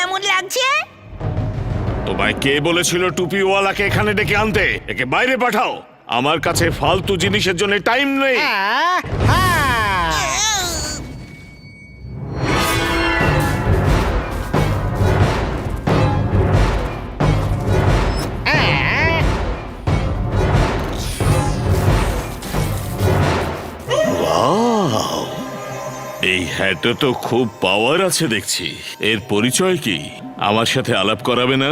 কেমন লাগছে? তোমায় কে বলেছিল টুপিওয়ালাকে এখানে ডেকে আনতে? একে বাইরে পাঠাও, আমার কাছে ফালতু জিনিসের জন্য টাইম নেই। এই হ্যাটে তো খুব পাওয়ার আছে দেখছি। এর পরিচয় কি? আমার সাথে আলাপ করাবে না?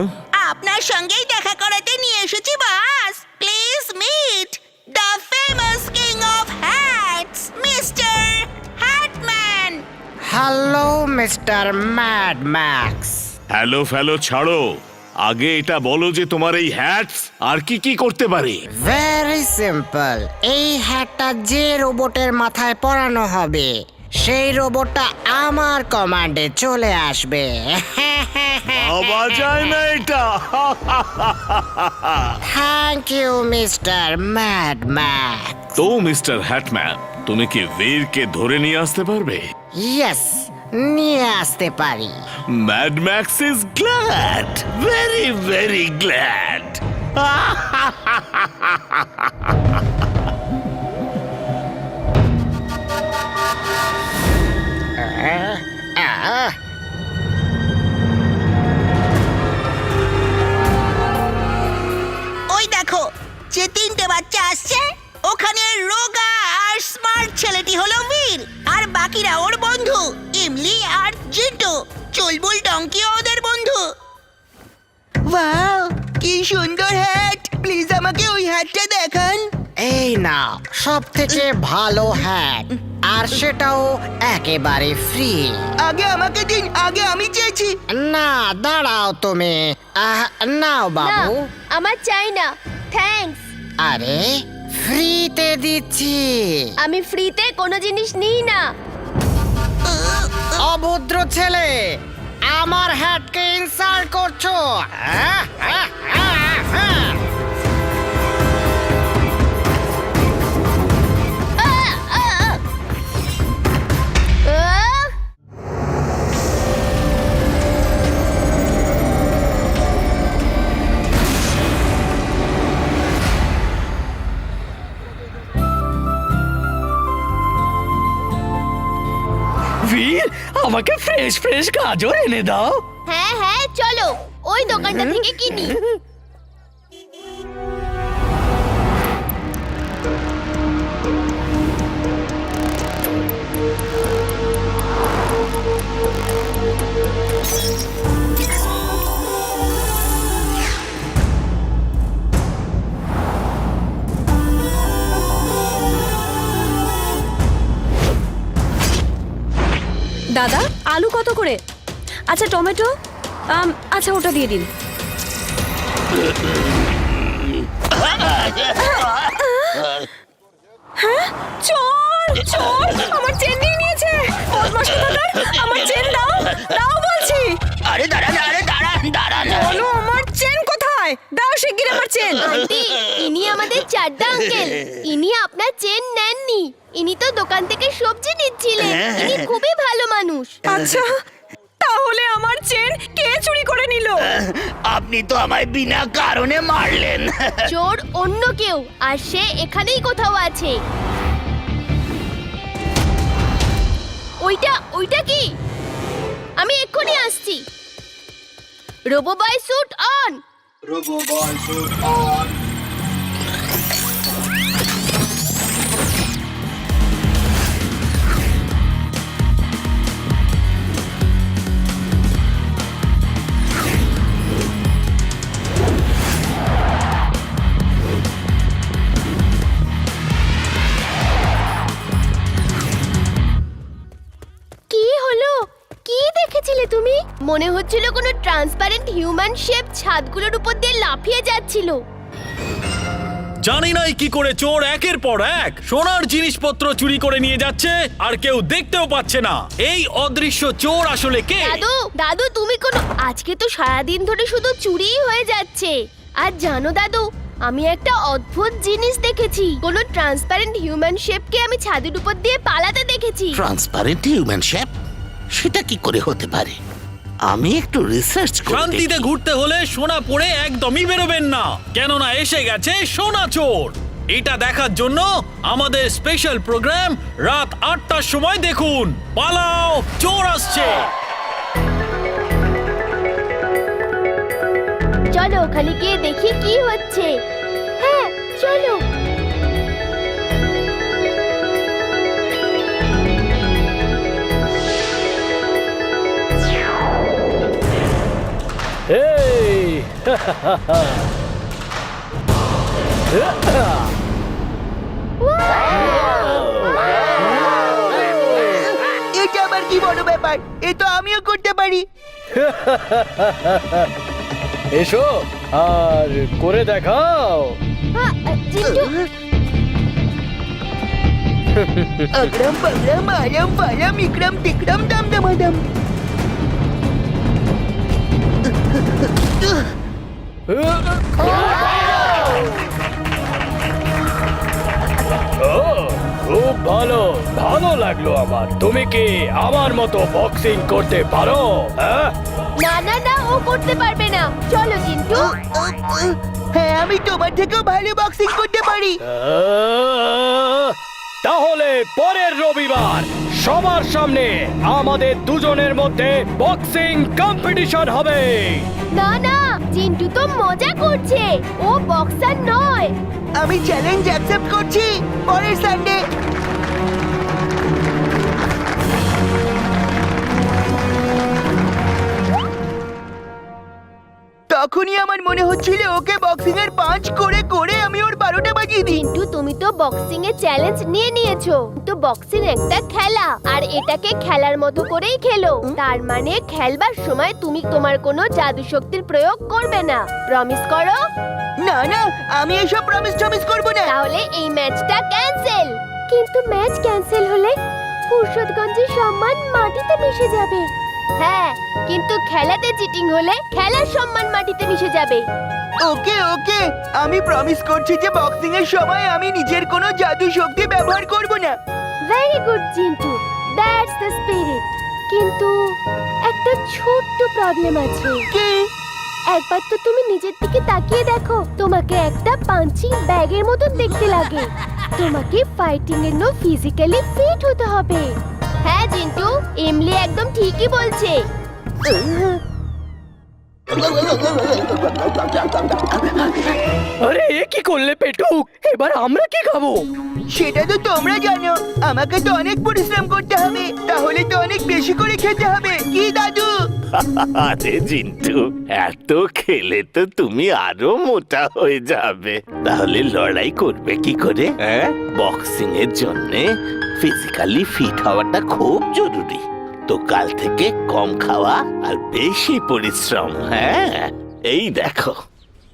আপনার সঙ্গেই দেখা করাতে নিয়ে এসেছি boss. Please meet the famous king of hats, mister Hatman. Hello mister mad Max. Hello fellow ছাড়ো, আগে এটা বলো যে তোমার এই হ্যাটস আর কি কি করতে পারে। Very simple. এই হ্যাটটা যে রোবটের মাথায় পরানো হবে সেই রোবটটা আমার কমান্ডে চলে আসবে। ভাবা যায় না এটা। Thank you mister mad max. তো মিস্টার হ্যাটম্যান, তুমি কি বীরকে ধরে নিয়ে আসতে পারবে? ইয়েস, নিয়ে আসতে পারি। Mad max is glad, very very glad. ওই দেখো, যে তিনটে বাচ্চা আসছে, ওখানে রোগা আর স্মার্ট ছেলেটি হলো বীর, আর বাকিরা ওর বন্ধু ইমলি আর জিন্টু। চুলবুল টঙ্কিও ওদের বন্ধু। ওয়াও, কি সুন্দর হ্যাট! প্লিজ আমাকে ওই হ্যাটটা দেখান। এই নাও সব থেকে ভালো হ্যাট, আর সেটাও একেবারে ফ্রি। আগে আমাকে দিন, আগে আমি চেয়েছি। না, দাঁড়াও তুমি। নাও বাবু। আমার চাই না, থ্যাঙ্কস। আরে ফ্রিতে দিচ্ছি। আমি ফ্রিতে কোনো জিনিস নিই না। অভদ্র ছেলে, আমার হ্যাটকে ইনসাল্ট করছো। আহ! বীর, আমাকে ফ্রেশ ফ্রেশ গাজর এনে দাও। হ্যাঁ হ্যাঁ, চলো ওই দোকানটা থেকে কিনি। দাদা, আলু কত করে? আচ্ছা, টমেটো? আচ্ছা, ওটা দিয়ে দিন। হ্যাঁ, চোর চোর আমার চেন নিয়ে নিয়েছে। বদমাশ কোথাকার, আমার চেন দাও, দাও বলছি। আরে দাঁড়ান, আরে দাঁড়ান দাঁড়ান। বলো, আমার চেন কোথায়? দাও শিগগির আমার চেন। আন্টি, ইনি আমাদের চাড্ডা আঙ্কেল। ইনি আপনার চেন নেননি, ইনি তো দোকান থেকে সবজি নিচ্ছিলেন। ইনি খুবই ভালো মানুষ। আচ্ছা, তাহলে আমার চেন কে চুরি করে নিল? আপনি তো আমায় বিনা কারণে মারলেন। চোর অন্য কেউ, আর সে এখানেই কোথাও আছে। ওইটা ওইটা কি? আমি এক্ষুনি আসছি। রোবোবয় স্যুট অন। কি হলো? কি দেখেছিলে তুমি? মনে হচ্ছিল কোনো ট্রান্সপারেন্ট হিউম্যান শেপ ছাদগুলোর উপর দিয়ে লাফিয়ে যাচ্ছিল। জানি নাই কি করে চোর একের পর এক সোনার জিনিসপত্র চুরি করে নিয়ে যাচ্ছে আর কেউ দেখতেও পাচ্ছে না। এই অদৃশ্য চোর আসলে কে? দাদু, দাদু তুমি কোনো, আজকে তো সারাদিন ধরে শুধু চুরিই হয়ে যাচ্ছে। আর জানো দাদু, আমি একটা অদ্ভুত জিনিস দেখেছি। কোনো ট্রান্সপারেন্ট হিউম্যান শেপকে আমি ছাদের উপর দিয়ে পালাতে দেখেছি। Transparent human shape? সেটা কি করে হতে পারে? আমি একটু রিসার্চ করি। শান্তিতে ঘুরতে হলে সোনা পড়ে একদমই বেরোবেন না, কেননা এসে গেছে সোনা চোর। এটা দেখার জন্য আমাদের স্পেশাল প্রোগ্রাম রাত ৮টার সময় দেখুন। পালাও, চোর আসছে। চলো ওখানে গিয়ে দেখি কি হচ্ছে। হ্যাঁ চলো। এই এটা আবার কি বড় ব্যাপার, এ তো আমিও করতে পারি। এসো আর করে দেখাও। চিন্টু अग्रम पग्रम आयम फायम इक्रम तिक्रम दम दम। খুব ভালো, ভালো লাগলো আমার। তুমি কি আমার মতো বক্সিং করতে পারো? হ্যাঁ না না না, ও করতে পারবে না। চলো চিন্টু। হ্যাঁ, আমি তোমার থেকেও ভালো বক্সিং করতে পারি। তাহলে পরের রবিবার সবার সামনে আমাদের দুজনের মধ্যে বক্সিং কম্পিটিশন হবে। না না, চিন্টু তো মজা করছে, ও বক্সার নয়। আমি চ্যালেঞ্জ অ্যাকসেপ্ট করছি। পরের সানডে তখনই আমার মনে হচ্ছিল ওকে বক্সিং এর পাঁচ করে করে আমি ওর 12টা বাজিয়ে দিই। চিন্টু তুমি তো বক্সিং এ চ্যালেঞ্জ নিয়ে নিয়েছো, তো বক্সিং একটা খেলা, আর এটাকে খেলার মতো করেই খেলো। তার মানে খেলবার সময় তুমি তোমার কোনো জাদু শক্তির প্রয়োগ করবে না। প্রমিস করো। না না, আমি এসব প্রমিস টমিস করব না। তাহলে এই ম্যাচটা ক্যান্সেল। কিন্তু ম্যাচ ক্যান্সেল হলে ফুরসতগঞ্জের সম্মান মাটিতে মিশে যাবে। হ্যাঁ, কিন্তু খেলাতে চিটিং হলে খেলার সম্মান মাটিতে মিশে যাবে। ওকে ওকে, আমি প্রমিস করছি যে বক্সিং এর সময় আমি নিজের কোনো জাদু শক্তি ব্যবহার করব না। Very good Chintu, that's the spirit. কিন্তু একটা ছোট্ট প্রবলেম আছে। কি? একবার তো তুমি নিজের দিকে তাকিয়ে দেখো, তোমাকে একটা পাঞ্চিং ব্যাগের মতন দেখতে লাগে। তোমাকে ফাইটিং এর জন্য ফিজিক্যালি ফিট হতে হবে। হ্যাঁ চিন্টু, এমলি একদম ঠিকই বলছে। আরে এ কি করলে পেটুক? এবার আমরা কি খাবো? সেটা তো তোমরা জানো। আমাকে তো অনেক পরিশ্রম করতে হবে, তাহলে তো অনেক বেশি করে খেতে হবে। কি দাদু? আরে জিন্টু, এত খেলে তো তুমি আরো মোটা হয়ে যাবে। তাহলে লড়াই করবে কি করে? বক্সিং এর জন্য ফিজিক্যালি ফিট হওয়াটা খুব জরুরি। তো কাল থেকে কম খাওয়া আর বেশি পরিশ্রম। হ্যাঁ, এই দেখো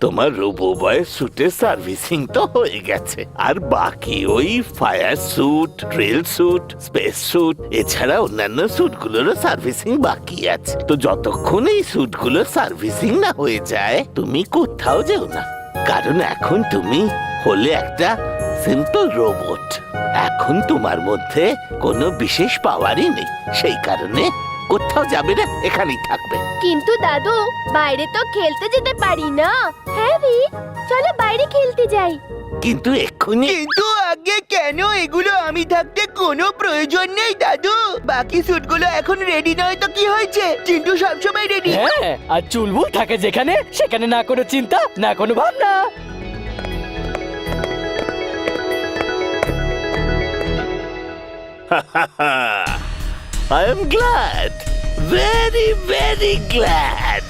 তোমার রোবো বয় স্যুটের সার্ভিসিং তো হয়ে গেছে, আর বাকি ওই fire suit, drill suit, space suit এছাড়া অন্যান্য স্যুটগুলোরও সার্ভিসিং বাকি আছে। তো যতক্ষণ এই স্যুটগুলোর সার্ভিসিং না হয়ে যায় তুমি কোথাও যেও না, কারণ এখন তুমি হলে একটা সিম্পল রোবট। এখন তোমার মধ্যে কোনো বিশেষ পাওয়ারই নেই, সেই কারণে কোথাও যাবে না, এখানেই থাকবে। কিন্তু দাদু, বাইরে তো খেলতে যেতে পারি না। হ্যাঁ বীর, চলো বাইরে খেলতে যাই। কিন্তু এক্ষুনি কিন্তু আগে কেন? এগুলো আমি থাকতে কোনো প্রয়োজন নেই দাদু। বাকি স্যুটগুলো এখন রেডি নয় তো কি হয়েছে? চিন্টু সবসময় রেডি। হ্যাঁ, আর চুলবুল থাকে যেখানে সেখানে না কোনো চিন্তা, না কোনো ভাবনা। I am glad, very very glad.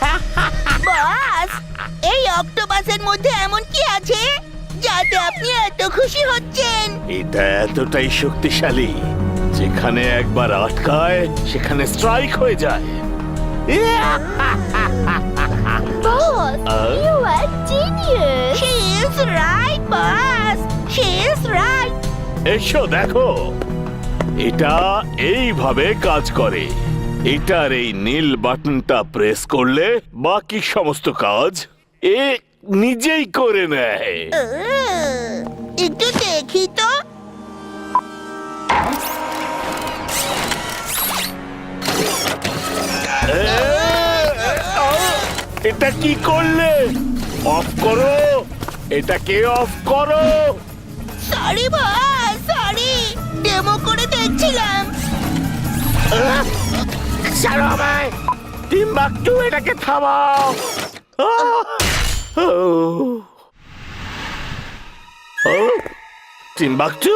বাস, এই অক্টোপাসের মধ্যে এমন কি আছে যাতে আপনি এত খুশি হচ্ছেন? এটা এতটাই শক্তিশালী, যেখানে একবার আটকায় সেখানে স্ট্রাইক হয়ে যায়। Boss, you are genius. She is right, boss. She is right. এসো দেখো, এটা এইভাবে কাজ করে। এটার এই নীল বাটনটা প্রেস করলে বাকি সমস্ত কাজ এ নিজেই করে নেয়। একটু দেখি তো। এটা কি করলে? অফ করো, এটাকে অফ করো। সরি বস, সরি, ডেমো করে দেখছিলাম। ছাড়ো আমায়, টিম্বাকটু, এটাকে থামাও। টিম্বাকটু,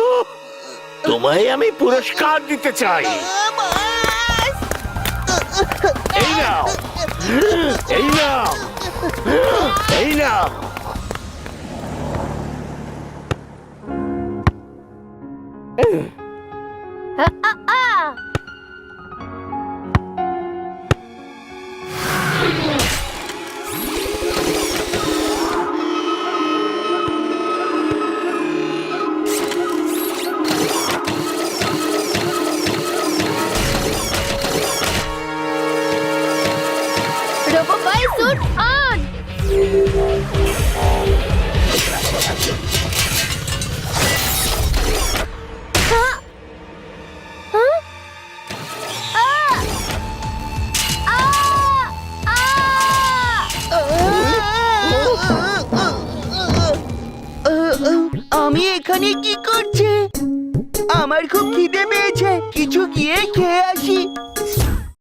তোমায় আমি পুরস্কার দিতে চাই। বস, এই নাও, এই নাও, এই নাও। রোবোবয় স্যুট অন। হ্যাঁ? হ্যাঁ? আমি এখানে কি করছি? আমার খুব খিদে পেয়েছে, কিছু গিয়ে খেয়ে আসি।